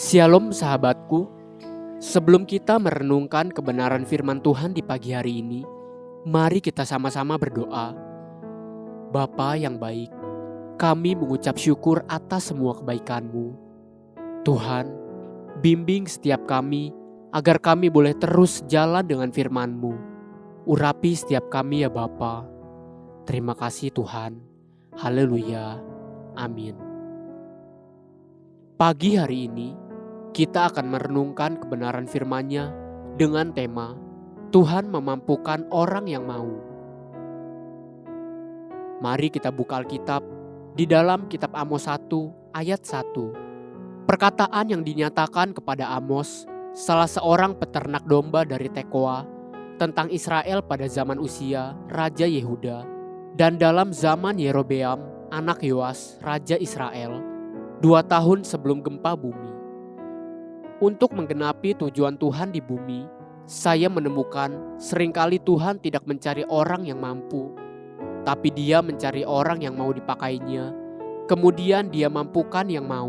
Shalom sahabatku, sebelum kita merenungkan kebenaran firman Tuhan di pagi hari ini, mari kita sama-sama berdoa. Bapa yang baik, kami mengucap syukur atas semua kebaikan-Mu. Tuhan, bimbing setiap kami agar kami boleh terus jalan dengan firman-Mu. Urapi setiap kami ya Bapa. Terima kasih Tuhan. Haleluya. Amin. Pagi hari ini, kita akan merenungkan kebenaran firman-Nya dengan tema Tuhan memampukan orang yang mau. Mari kita buka Alkitab di dalam kitab Amos 1 ayat 1. Perkataan yang dinyatakan kepada Amos, salah seorang peternak domba dari Tekoa, tentang Israel pada zaman Usia, Raja Yehuda, dan dalam zaman Yerobeam, anak Yoas, Raja Israel, 2 tahun sebelum gempa bumi. Untuk menggenapi tujuan Tuhan di bumi, saya menemukan seringkali Tuhan tidak mencari orang yang mampu, tapi Dia mencari orang yang mau dipakainya, kemudian Dia mampukan yang mau.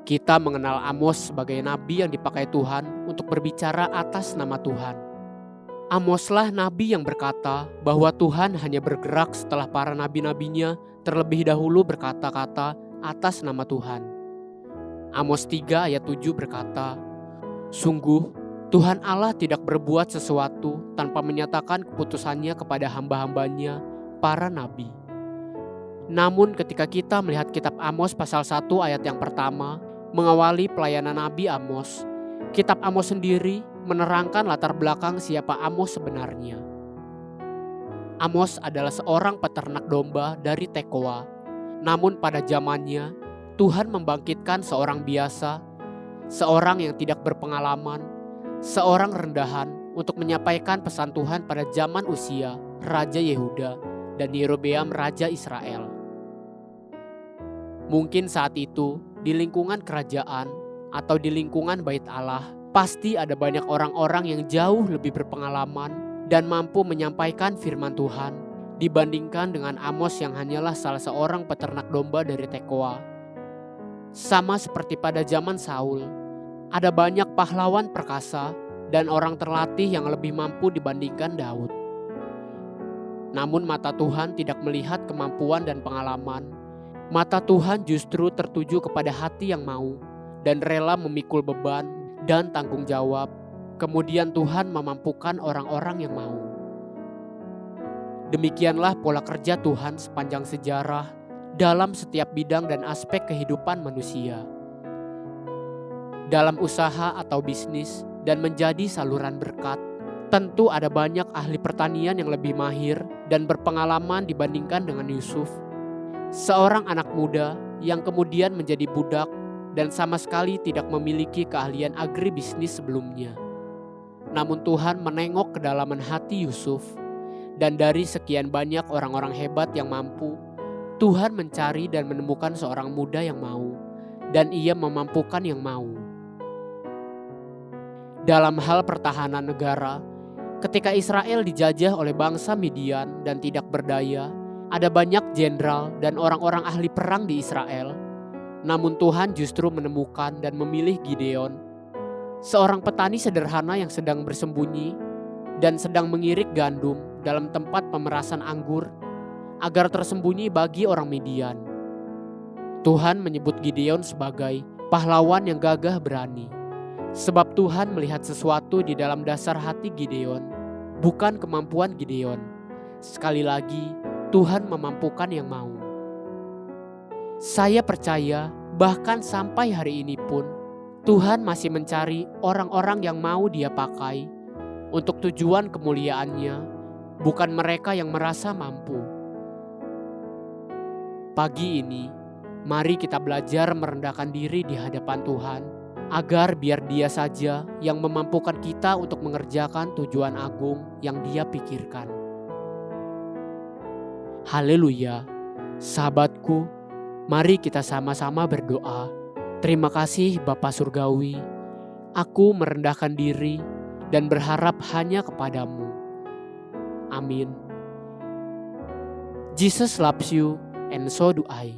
Kita mengenal Amos sebagai nabi yang dipakai Tuhan untuk berbicara atas nama Tuhan. Amoslah nabi yang berkata bahwa Tuhan hanya bergerak setelah para nabi-nabinya terlebih dahulu berkata-kata atas nama Tuhan. Amos 3 ayat 7 berkata, "Sungguh, Tuhan Allah tidak berbuat sesuatu tanpa menyatakan keputusannya kepada hamba-hambanya, para nabi." Namun ketika kita melihat kitab Amos pasal 1 ayat yang pertama, mengawali pelayanan Nabi Amos, kitab Amos sendiri menerangkan latar belakang siapa Amos sebenarnya. Amos adalah seorang peternak domba dari Tekoa, namun pada zamannya, Tuhan membangkitkan seorang biasa, seorang yang tidak berpengalaman, seorang rendahan untuk menyampaikan pesan Tuhan pada zaman Usia, Raja Yehuda, dan Yerobeam, Raja Israel. Mungkin saat itu, di lingkungan kerajaan atau di lingkungan Bait Allah, pasti ada banyak orang-orang yang jauh lebih berpengalaman dan mampu menyampaikan firman Tuhan dibandingkan dengan Amos yang hanyalah salah seorang peternak domba dari Tekoa. Sama seperti pada zaman Saul, ada banyak pahlawan perkasa dan orang terlatih yang lebih mampu dibandingkan Daud. Namun mata Tuhan tidak melihat kemampuan dan pengalaman. Mata Tuhan justru tertuju kepada hati yang mau dan rela memikul beban dan tanggung jawab. Kemudian Tuhan memampukan orang-orang yang mau. Demikianlah pola kerja Tuhan sepanjang sejarah dalam setiap bidang dan aspek kehidupan manusia. Dalam usaha atau bisnis dan menjadi saluran berkat, tentu ada banyak ahli pertanian yang lebih mahir dan berpengalaman dibandingkan dengan Yusuf, seorang anak muda yang kemudian menjadi budak dan sama sekali tidak memiliki keahlian agribisnis sebelumnya. Namun Tuhan menengok kedalaman hati Yusuf, dan dari sekian banyak orang-orang hebat yang mampu, Tuhan mencari dan menemukan seorang muda yang mau, dan Ia memampukan yang mau. Dalam hal pertahanan negara, ketika Israel dijajah oleh bangsa Midian dan tidak berdaya, ada banyak jenderal dan orang-orang ahli perang di Israel. Namun Tuhan justru menemukan dan memilih Gideon, seorang petani sederhana yang sedang bersembunyi dan sedang mengirik gandum dalam tempat pemerasan anggur, agar tersembunyi bagi orang Midian. Tuhan menyebut Gideon sebagai pahlawan yang gagah berani, sebab Tuhan melihat sesuatu di dalam dasar hati Gideon, bukan kemampuan Gideon. Sekali lagi, Tuhan memampukan yang mau. Saya percaya bahkan sampai hari ini pun, Tuhan masih mencari orang-orang yang mau Dia pakai untuk tujuan kemuliaan-Nya, bukan mereka yang merasa mampu. Pagi ini, mari kita belajar merendahkan diri di hadapan Tuhan, agar biar Dia saja yang memampukan kita untuk mengerjakan tujuan agung yang Dia pikirkan. Haleluya, sahabatku, mari kita sama-sama berdoa. Terima kasih Bapa Surgawi, aku merendahkan diri dan berharap hanya kepadamu. Amin. Jesus loves you. And so do I.